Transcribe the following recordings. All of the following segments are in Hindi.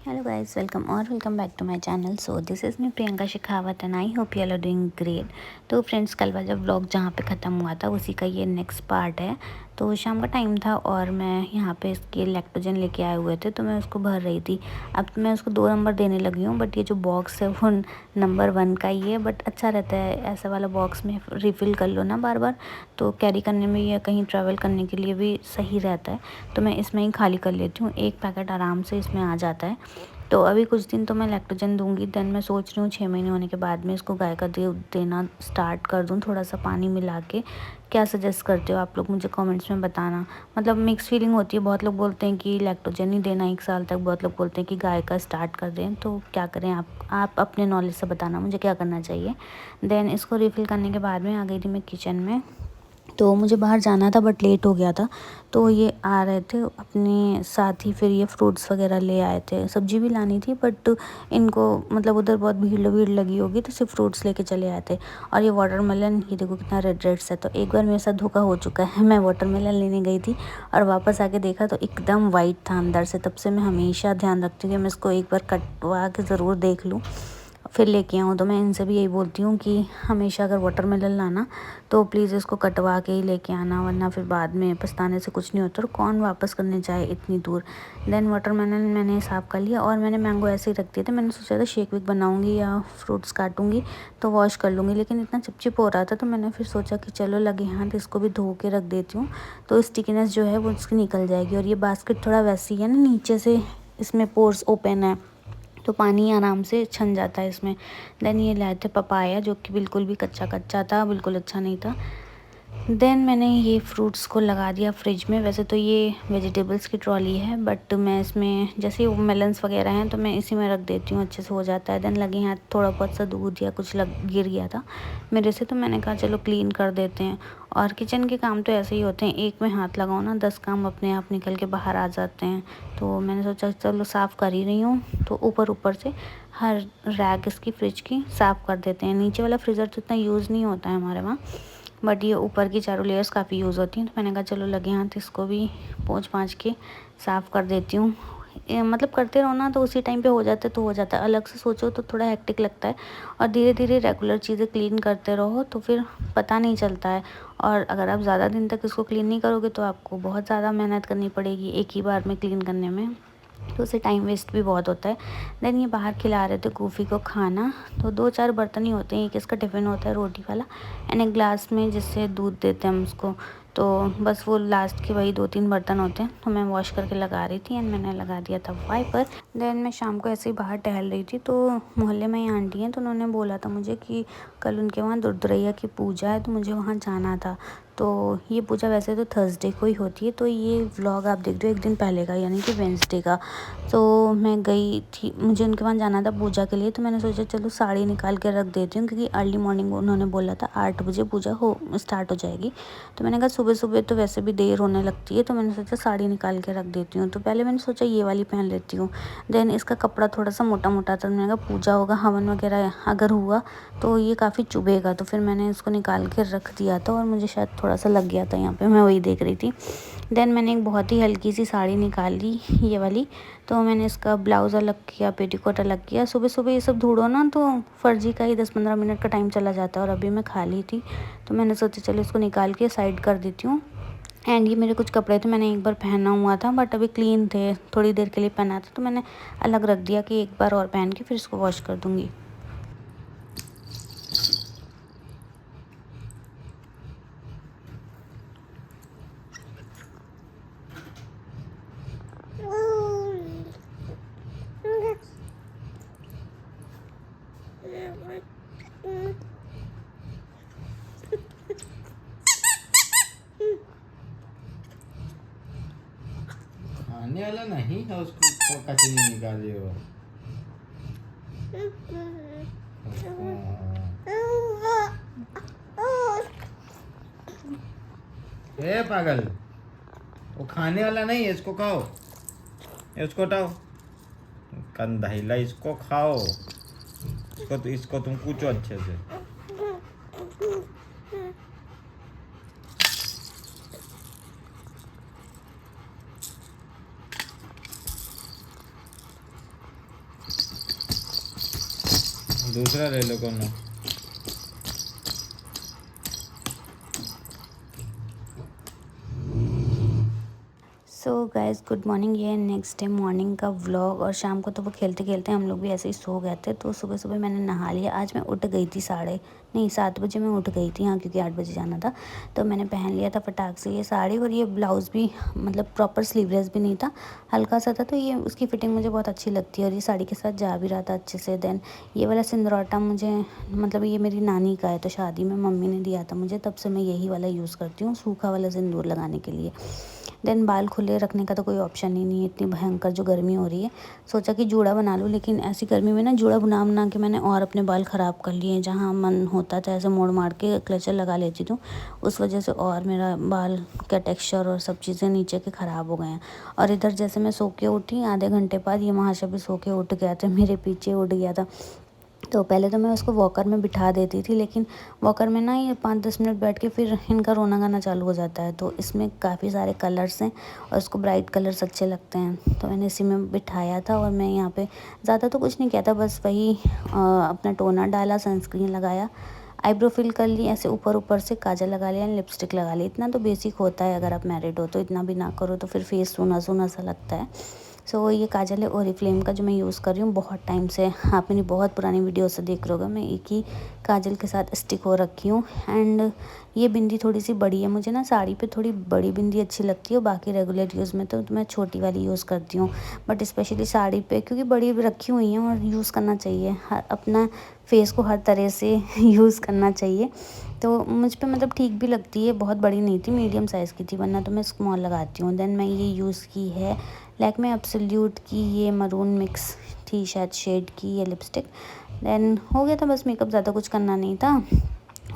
Hello guys, welcome back to my channel. So this is me Priyanka Shekhawat and I hope you all are doing great. तो फ्रेंड्स कल वाला व्लॉग जहाँ पे ख़त्म हुआ था उसी का ये नेक्स्ट पार्ट है। तो शाम का टाइम था और मैं यहाँ पे इसके लैक्टोजन लेके आए हुए थे तो मैं उसको भर रही थी। अब मैं उसको 2 नंबर देने लगी हूँ बट ये जो बॉक्स है वो नंबर 1 का ही है, बट अच्छा रहता है ऐसा वाला बॉक्स में रिफ़िल कर लो ना बार बार, तो कैरी करने में या कहीं ट्रैवल करने के लिए भी सही रहता है। तो मैं इसमें ही खाली कर लेती हूँ, एक पैकेट आराम से इसमें आ जाता है। तो अभी कुछ दिन तो मैं लैक्टोजन दूंगी, देन मैं सोच रही हूँ 6 महीने होने के बाद में इसको गाय का दूध देना स्टार्ट कर दूँ थोड़ा सा पानी मिला के। क्या सजेस्ट करते हो आप लोग, मुझे कमेंट्स में बताना। मतलब मिक्स फीलिंग होती है, बहुत लोग बोलते हैं कि लैक्टोजन ही देना 1 साल तक, बहुत लोग बोलते हैं कि गाय का स्टार्ट कर दें। तो क्या करें, आप अपने नॉलेज से बताना मुझे क्या करना चाहिए। देन इसको रिफ़िल करने के बाद में आ गई थी मैं किचन में। तो मुझे बाहर जाना था बट लेट हो गया था, तो ये आ रहे थे अपने साथ ही, फिर ये फ्रूट्स वगैरह ले आए थे। सब्जी भी लानी थी बट इनको मतलब उधर बहुत भीड़ लगी होगी तो सिर्फ फ्रूट्स लेके चले आए थे। और ये वाटरमेलन, ये देखो कितना रेड रेड सा, तो एक बार मेरे साथ धोखा हो चुका है। मैं वाटरमेलन लेने गई थी और वापस आके देखा तो एकदम वाइट था अंदर से। तब से मैं हमेशा ध्यान रखती हूँ कि मैं इसको एक बार कटवा के ज़रूर देख लूँ फिर लेके आऊँ। तो मैं इनसे भी यही बोलती हूँ कि हमेशा अगर वाटरमेलन लाना तो प्लीज़ इसको कटवा के ही लेके आना, वरना फिर बाद में पछताने से कुछ नहीं होता और कौन वापस करने जाए इतनी दूर। देन वाटरमेलन मैंने साफ़ कर लिया और मैंने मैंगो ऐसे ही रख दिए थे। मैंने सोचा था शेक वेक बनाऊँगी या फ्रूट्स काटूँगी तो वॉश कर लूँगी, लेकिन इतना चिपचिप हो रहा था तो मैंने फिर सोचा कि चलो लगे हाथ इसको भी धो के रख देती हूँ, तो स्टिकीनेस जो है वो उसकी निकल जाएगी। और ये बास्केट थोड़ा वैसी है ना, नीचे से इसमें पोर्स ओपन है तो पानी आराम से छन जाता है इसमें। देन ये लाए थे पपाया जो कि बिल्कुल भी कच्चा कच्चा था, बिल्कुल अच्छा नहीं था। देन मैंने ये फ्रूट्स को लगा दिया फ्रिज में। वैसे तो ये वेजिटेबल्स की ट्रॉली है बट मैं इसमें जैसे मेलन्स वगैरह हैं तो मैं इसी में रख देती हूँ, अच्छे से हो जाता है। देन लगे हाथ थोड़ा बहुत सा दूध या कुछ गिर गया था मेरे से, तो मैंने कहा चलो क्लीन कर देते हैं। और किचन के काम तो ऐसे ही होते हैं, एक में हाथ लगाओ ना 10 काम अपने आप निकल के बाहर आ जाते हैं। तो मैंने सोचा चलो साफ़ कर ही रही हूँ तो ऊपर से हर रैक इसकी फ्रिज की साफ़ कर देते हैं। नीचे वाला फ्रीज़र तो इतना यूज़ नहीं होता है हमारे वहाँ, बट ये ऊपर की चारों लेयर्स काफ़ी यूज़ होती हैं। तो मैंने कहा चलो लगे हाथ इसको भी पोंछ पाँच के साफ़ कर देती हूँ। मतलब करते रहो ना तो उसी टाइम पे हो जाता है तो हो जाता है, अलग से सोचो तो थोड़ा हेक्टिक लगता है। और धीरे धीरे रेगुलर चीज़ें क्लीन करते रहो तो फिर पता नहीं चलता है। और अगर आप ज़्यादा दिन तक इसको क्लीन नहीं करोगे तो आपको बहुत ज़्यादा मेहनत करनी पड़ेगी एक ही बार में क्लीन करने में, तो उससे टाइम वेस्ट भी बहुत होता है। देन ये बाहर खिला रहे थे गूफी को खाना। तो 2-4 बर्तन ही होते हैं, एक इसका टिफ़िन होता है रोटी वाला एंड एक ग्लास में जिससे दूध देते हैं हम उसको। तो बस वो लास्ट के वही 2-3 बर्तन होते हैं, तो मैं वॉश करके लगा रही थी एंड मैंने लगा दिया था वाइपर। देन मैं शाम को ऐसे ही बाहर टहल रही थी तो मोहल्ले में ही आंटी हैं तो उन्होंने बोला था मुझे कि कल उनके वहाँ दुर्दैया की पूजा है तो मुझे वहाँ जाना था। तो ये पूजा वैसे तो थर्सडे को ही होती है, तो ये व्लॉग आप देख रहे हो 1 दिन पहले का, यानी कि वेडनेसडे का। तो मैं गई थी, मुझे उनके वहाँ जाना था पूजा के लिए, तो मैंने सोचा चलो साड़ी निकाल के रख देती हूँ क्योंकि अर्ली मॉर्निंग उन्होंने बोला था 8 बजे पूजा स्टार्ट हो जाएगी। तो मैंने कहा सुबह सुबह तो वैसे भी देर होने लगती है, तो मैंने सोचा साड़ी निकाल के रख देती हूँ। तो पहले मैंने सोचा ये वाली पहन लेती हूँ। देन इसका कपड़ा थोड़ा सा मोटा मोटा था, मैंने कहा पूजा होगा हवन वगैरह अगर हुआ तो ये काफ़ी चुभेगा, तो फिर मैंने इसको निकाल के रख दिया था और मुझे शायद थोड़ा सा लग गया था यहाँ पे, मैं वही देख रही थी। देन मैंने एक बहुत ही हल्की सी साड़ी निकाली ये वाली, तो मैंने इसका ब्लाउज़ अलग किया, पेटीकोट अलग किया। सुबह सुबह ये सब ढूंढो ना तो फर्जी का ही 10-15 मिनट का टाइम चला जाता है, और अभी मैं खाली थी तो मैंने सोचा चलो इसको निकाल के साइड कर देती हूँ। एंड ये मेरे कुछ कपड़े थे, मैंने एक बार पहना हुआ था बट अभी क्लीन थे, थोड़ी देर के लिए पहना था तो मैंने अलग रख दिया कि एक बार और पहन के फिर इसको वॉश कर दूँगी। खाने वाला नहीं है, उसको कचरी निकाले हो। ए पागल, वो खाने वाला नहीं है, इसको खाओ। ये उसको हटाओ, कंधाइला, इसको खाओ। इसको तुम पूछो अच्छे से। दूसरा ले लो कोनो। So guys good morning. ये नेक्स्ट डे मॉर्निंग का व्लॉग। और शाम को तो वो खेलते खेलते हम लोग भी ऐसे ही सो गए थे। तो सुबह सुबह मैंने नहा लिया। आज मैं उठ गई थी 7 बजे मैं उठ गई थी, हाँ, क्योंकि 8 बजे जाना था। तो मैंने पहन लिया था फटाक से ये साड़ी, और ये ब्लाउज़ भी मतलब प्रॉपर स्लीवलेस भी नहीं था, हल्का सा था। तो ये उसकी फ़िटिंग मुझे बहुत अच्छी लगती है और ये साड़ी के साथ जा भी रहा था अच्छे से। देन ये वाला सिंदूराटा मुझे मतलब ये मेरी नानी का है, तो शादी में मम्मी ने दिया था मुझे, तब से मैं यही वाला यूज़ करती हूँ सूखा वाला सिंदूर लगाने के लिए। देन बाल खुले रखने का तो कोई ऑप्शन ही नहीं है, इतनी भयंकर जो गर्मी हो रही है। सोचा कि जूड़ा बना लूँ, लेकिन ऐसी गर्मी में ना जूड़ा बना के मैंने और अपने बाल ख़राब कर लिए। जहाँ मन होता था ऐसे मोड़ मार के क्लचर लगा लेती थी, उस वजह से और मेरा बाल का टेक्स्चर और सब चीज़ें नीचे के ख़राब हो गए हैं। और इधर जैसे मैं सो के उठी, आधे घंटे बाद ये महाशय भी सो के उठ गया था, मेरे पीछे उठ गया था। तो पहले तो मैं उसको वॉकर में बिठा देती थी, लेकिन वॉकर में ना ये 5-10 मिनट बैठ के फिर इनका रोना गाना चालू हो जाता है। तो इसमें काफ़ी सारे कलर्स हैं और इसको ब्राइट कलर्स अच्छे लगते हैं, तो मैंने इसी में बिठाया था। और मैं यहाँ पे ज़्यादा तो कुछ नहीं किया था, बस वही अपना टोनर डाला, सनस्क्रीन लगाया, आईब्रो फिल कर ली, ऐसे ऊपर ऊपर से काजल लगा लिया, लिपस्टिक लगा ली। इतना तो बेसिक होता है, अगर आप मैरिड हो तो इतना भी ना करो तो फिर फेस सूना सूना सा लगता है। सो ये काजल है ओरिफ्लेम का, जो मैं यूज़ कर रही हूँ बहुत टाइम से। आप मेरी बहुत पुरानी वीडियो से देख रहे होगा, मैं एक ही काजल के साथ स्टिक हो रखी हूँ। एंड ये बिंदी थोड़ी सी बड़ी है, मुझे ना साड़ी पे थोड़ी बड़ी बिंदी अच्छी लगती है, बाकी रेगुलर यूज़ में तो मैं छोटी वाली यूज़ करती हूँ। बट स्पेशली साड़ी पे क्योंकि बड़ी रखी हुई हैं और यूज़ करना चाहिए, अपना फेस को हर तरह से यूज़ करना चाहिए। तो मुझ पे मतलब ठीक भी लगती है, बहुत बड़ी नहीं थी, मीडियम साइज़ की थी, वरना तो मैं स्मॉल लगाती हूँ। देन मैं ये यूज़ की है लैक्मे एब्सोल्यूट की, ये मरून मिक्स थी शायद शेड की ये लिपस्टिक। देन हो गया था बस मेकअप, ज़्यादा कुछ करना नहीं था।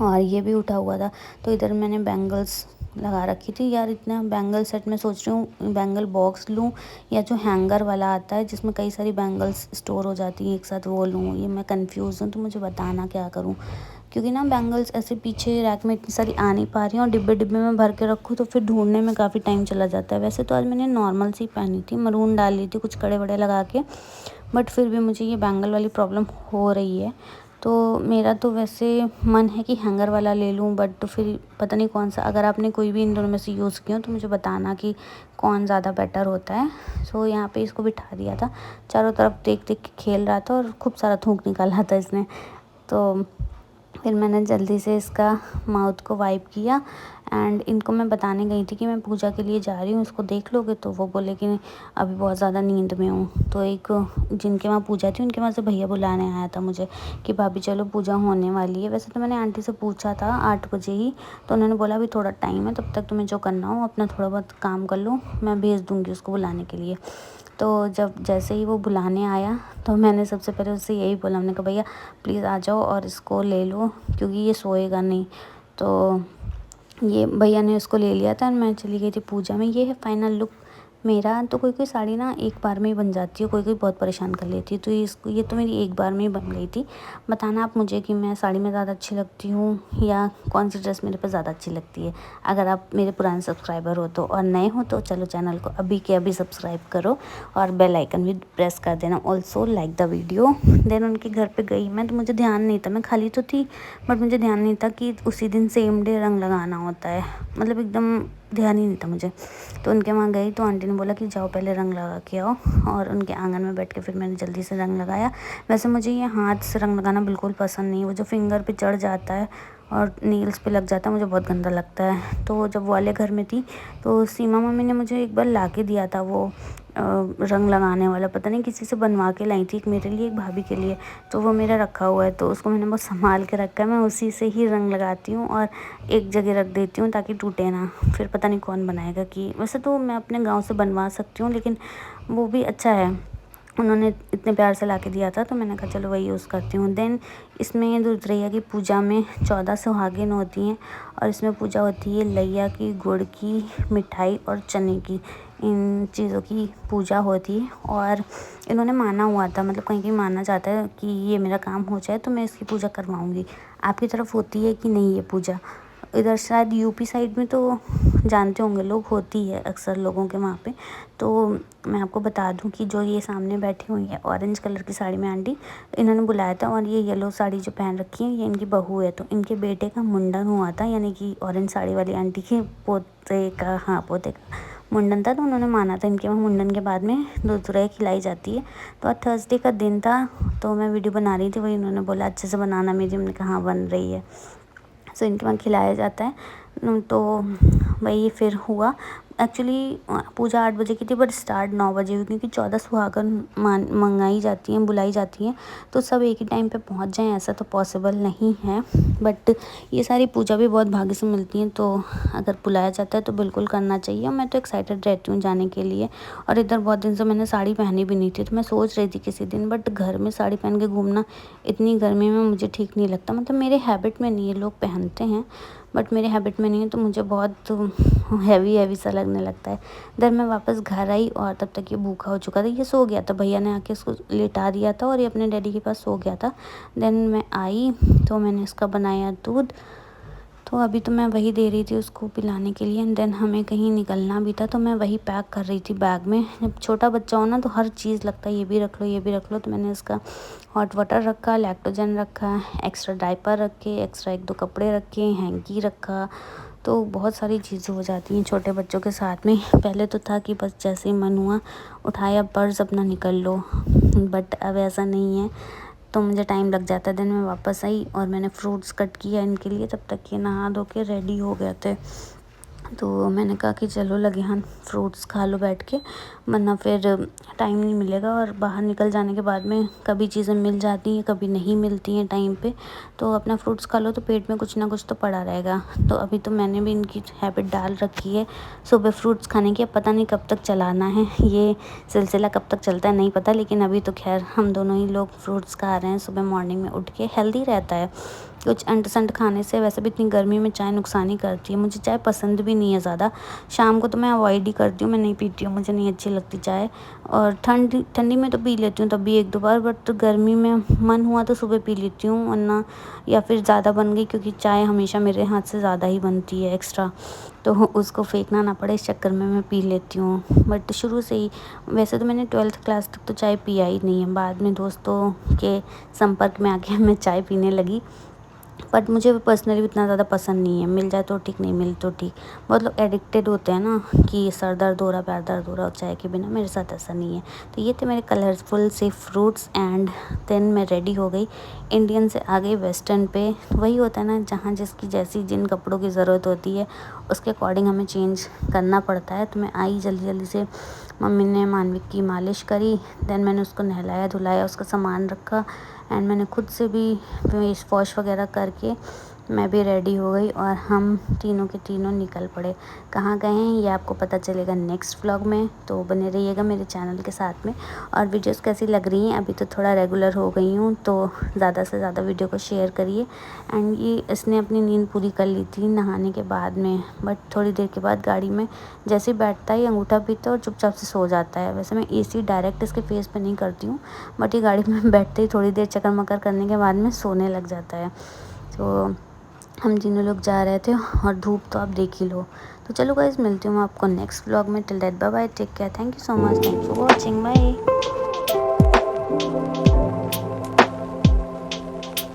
और ये भी उठा हुआ था, तो इधर मैंने बैंगल्स लगा रखी थी। यार इतना बैंगल सेट मैं सोच रही हूँ बैंगल बॉक्स लूँ, या जो हैंगर वाला आता है जिसमें कई सारी बैंगल्स स्टोर हो जाती हैं एक साथ, वो लूँ। ये मैं कंफ्यूज हूँ, तो मुझे बताना क्या करूँ, क्योंकि ना बैंगल्स ऐसे पीछे रैक में इतनी सारी आ नहीं पा रही हैं, और डिब्बे डिब्बे में भर के रखूँ तो फिर ढूंढने में काफ़ी टाइम चला जाता है। वैसे तो आज मैंने नॉर्मल सी पहनी थी, मरून डाल ली थी कुछ कड़े वड़े लगा के, बट फिर भी मुझे ये बैंगल वाली प्रॉब्लम हो रही है। तो मेरा तो वैसे मन है कि हैंगर वाला ले लूँ, बट तो फिर पता नहीं कौन सा। अगर आपने कोई भी इन दोनों में से यूज़ किया हो तो मुझे बताना कि कौन ज़्यादा बेटर होता है। सो यहाँ पे इसको बिठा दिया था, चारों तरफ देख देख के खेल रहा था और खूब सारा थूक निकाला था इसने। तो फिर मैंने जल्दी से इसका माउथ को वाइप किया। एंड इनको मैं बताने गई थी कि मैं पूजा के लिए जा रही हूँ, इसको देख लोगे? तो वो बोले कि अभी बहुत ज़्यादा नींद में हूँ। तो एक जिनके वहाँ पूजा थी उनके वहाँ से भैया बुलाने आया था मुझे कि भाभी चलो पूजा होने वाली है। वैसे तो मैंने आंटी से पूछा था 8 बजे ही, तो उन्होंने बोला अभी थोड़ा टाइम है, तब तक तुम्हें जो करना हो अपना थोड़ा बहुत काम कर लो, मैं भेज दूँगी उसको बुलाने के लिए। तो जब जैसे ही वो बुलाने आया तो मैंने सबसे पहले उससे यही बोला, हमने कहा भैया प्लीज़ आ जाओ और इसको ले लो, क्योंकि ये सोएगा नहीं। तो ये भैया ने उसको ले लिया था और मैं चली गई थी पूजा में। ये है फाइनल लुक मेरा। तो कोई कोई साड़ी ना एक बार में ही बन जाती है, कोई कोई बहुत परेशान कर लेती है, तो ये तो मेरी एक बार में ही बन गई थी। बताना आप मुझे कि मैं साड़ी में ज़्यादा अच्छी लगती हूँ या कौन सी ड्रेस मेरे पे ज़्यादा अच्छी लगती है। अगर आप मेरे पुराने सब्सक्राइबर हो तो, और नए हो तो चलो चैनल को अभी के अभी सब्सक्राइब करो और बेल आइकन भी प्रेस कर देना। Also like the video. Then उनके घर पे गई मैं, तो मुझे ध्यान नहीं था, मैं खाली तो थी बट मुझे ध्यान नहीं था कि उसी दिन सेम डे रंग लगाना होता है, मतलब एकदम ध्यान ही नहीं था मुझे। तो उनके वहाँ गई तो आंटी ने बोला कि जाओ पहले रंग लगा के आओ, और उनके आंगन में बैठ के फिर मैंने जल्दी से रंग लगाया। वैसे मुझे ये हाथ से रंग लगाना बिल्कुल पसंद नहीं है, वो जो फिंगर पे चढ़ जाता है और नील्स पे लग जाता है, मुझे बहुत गंदा लगता है। तो जब वाले घर में थी तो सीमा मम्मी ने मुझे एक बार ला के दिया था वो रंग लगाने वाला, पता नहीं किसी से बनवा के लाई थी, एक मेरे लिए एक भाभी के लिए। तो वो मेरा रखा हुआ है, तो उसको मैंने बहुत संभाल के रखा है, मैं उसी से ही रंग लगाती हूँ और एक जगह रख देती हूँ ताकि टूटे ना, फिर पता नहीं कौन बनाएगा। कि वैसे तो मैं अपने गांव से बनवा सकती हूँ, लेकिन वो भी अच्छा है, उन्होंने इतने प्यार से ला के दिया था, तो मैंने कहा चलो वही यूज़ करती हूँ। देन इसमें रुद्रैया की पूजा में 14 सुहागिन होती हैं, और इसमें पूजा होती है लैया की, गुड़ की, मिठाई और चने की, इन चीज़ों की पूजा होती है। और इन्होंने माना हुआ था, मतलब कहीं कहीं माना जाता है कि ये मेरा काम हो जाए तो मैं इसकी पूजा करवाऊँगी। आपकी तरफ होती है कि नहीं ये पूजा? इधर शायद यूपी साइड में तो जानते होंगे लोग, होती है अक्सर लोगों के वहाँ पे। तो मैं आपको बता दूं कि जो ये सामने बैठी हुई है ऑरेंज कलर की साड़ी में आंटी, इन्होंने बुलाया था, और ये येलो साड़ी जो पहन रखी है ये इनकी बहू है। तो इनके बेटे का मुंडन हुआ था, यानी कि ऑरेंज साड़ी वाली आंटी के पोते का मुंडन था। तो उन्होंने माना था इनके वहाँ मुंडन के बाद में दूध तुरई खिलाई जाती है। तो आज थर्सडे का दिन था, तो मैं वीडियो बना रही थी, वही उन्होंने बोला अच्छे से बनाना मेरी, हमने कहा हाँ बन रही है। सो इनके वहाँ खिलाया जाता है। तो वही फिर हुआ। एक्चुअली पूजा 8 बजे की थी, बट स्टार्ट 9 बजे हुई, क्योंकि 14 सुहागन मंगाई जाती हैं, बुलाई जाती हैं। तो सब एक ही टाइम पे पहुंच जाएं ऐसा तो पॉसिबल नहीं है, बट ये सारी पूजा भी बहुत भाग्य से मिलती हैं। तो अगर बुलाया जाता है तो बिल्कुल करना चाहिए। मैं तो एक्साइटेड रहती हूँ जाने के लिए। और इधर बहुत दिन से मैंने साड़ी पहनी भी नहीं थी, तो मैं सोच रही थी किसी दिन, बट घर में साड़ी पहन के घूमना इतनी गर्मी में मुझे ठीक नहीं लगता। मतलब मेरे हैबिट में नहीं है, लोग पहनते हैं बट मेरे हैबिट में नहीं है, तो मुझे बहुत हैवी सा लगने लगता है। इधर मैं वापस घर आई और तब तक ये भूखा हो चुका था, ये सो गया था, भैया ने आके इसको लेटा दिया था और ये अपने डैडी के पास सो गया था। देन मैं आई तो मैंने इसका बनाया दूध, तो अभी तो मैं वही दे रही थी उसको पिलाने के लिए। एंड देन हमें कहीं निकलना भी था, तो मैं वही पैक कर रही थी बैग में। जब छोटा बच्चा हो ना तो हर चीज़ लगता है ये भी रख लो ये भी रख लो। तो मैंने इसका हॉट वाटर रखा, लैक्टोजन रखा, एक्स्ट्रा डायपर रखे, एक्स्ट्रा 1-2 कपड़े रखे, हैंकी रखा। तो बहुत सारी चीज़ें हो जाती हैं छोटे बच्चों के साथ में। पहले तो था कि बस जैसे ही मन हुआ उठाया पर्स अपना निकल लो, बट अब ऐसा नहीं है, तो मुझे टाइम लग जाता है। देन मैं वापस आई और मैंने फ्रूट्स कट किया इनके लिए, तब तक ये नहा धो के रेडी हो गए थे। तो मैंने कहा कि चलो लगे हाथ फ्रूट्स खा लो बैठ के, वरना फिर टाइम नहीं मिलेगा। और बाहर निकल जाने के बाद में कभी चीज़ें मिल जाती हैं, कभी नहीं मिलती हैं टाइम पे। तो अपना फ्रूट्स खा लो तो पेट में कुछ ना कुछ तो पड़ा रहेगा। तो अभी तो मैंने भी इनकी हैबिट डाल रखी है सुबह फ्रूट्स खाने की। अब पता नहीं कब तक चलाना है, ये सिलसिला कब तक चलता है नहीं पता, लेकिन अभी तो खैर हम दोनों ही लोग फ्रूट्स खा रहे हैं सुबह मॉर्निंग में उठ के। हेल्दी रहता है कुछ अंट संट खाने से। वैसे भी इतनी गर्मी में चाय नुकसान ही करती है, मुझे चाय पसंद भी नहीं है ज़्यादा। शाम को तो मैं अवॉइड ही करती हूँ, मैं नहीं पीती हूँ, मुझे नहीं अच्छी लगती चाय। और ठंडी में तो पी लेती हूँ तब भी 1-2 बार, बट गर्मी में मन हुआ तो सुबह पी लेती हूँ, वरना या फिर ज़्यादा बन गई, क्योंकि चाय हमेशा मेरे हाथ से ज़्यादा ही बनती है एक्स्ट्रा, तो उसको फेंकना ना पड़े इस चक्कर में मैं पी लेती हूँ। बट शुरू से ही, वैसे तो मैंने 12th क्लास तक तो चाय पिया ही नहीं है, बाद में दोस्तों के संपर्क में आके मैं चाय पीने लगी। बट मुझे पर्सनली इतना ज़्यादा पसंद नहीं है, मिल जाए तो ठीक, नहीं मिल तो ठीक। बहुत लोग एडिक्टेड होते हैं ना कि सर दर्द हो रहा, पैर दर्द हो रहा चाय के बिना, मेरे साथ ऐसा नहीं है। तो ये थे मेरे कलरफुल से फ्रूट्स। एंड देन मैं रेडी हो गई, इंडियन से आ गई वेस्टर्न पे। वही होता है ना, जहाँ जिसकी जैसी जिन कपड़ों की ज़रूरत होती है उसके अकॉर्डिंग हमें चेंज करना पड़ता है। तो मैं आई जल्दी से, मम्मी ने मानविक की मालिश करी, देन मैंने उसको नहलाया धुलाया, उसका सामान रखा, एंड मैंने खुद से भी फेस वॉश वगैरह करके मैं भी रेडी हो गई और हम तीनों के तीनों निकल पड़े। कहाँ गए हैं ये आपको पता चलेगा नेक्स्ट व्लॉग में, तो बने रहिएगा मेरे चैनल के साथ में। और वीडियोस कैसी लग रही हैं, अभी तो थोड़ा रेगुलर हो गई हूँ, तो ज़्यादा से ज़्यादा वीडियो को शेयर करिए। एंड ये इसने अपनी नींद पूरी कर ली थी नहाने के बाद में, बट थोड़ी देर के बाद गाड़ी में जैसे ही बैठता है अंगूठा पीता है और चुपचाप से सो जाता है। वैसे मैं AC डायरेक्ट इसके फेस पे नहीं करती हूँ, बट ये गाड़ी में बैठते ही थोड़ी देर चक्कर मकर करने के बाद में सोने लग जाता है। तो हम तीनों लोग जा रहे थे और धूप तो आप देख ही लो। तो चलो गाइस, मिलती हूँ आपको नेक्स्ट व्लॉग में। Till that bye bye, take care, thank you so much, thanks for watching, bye.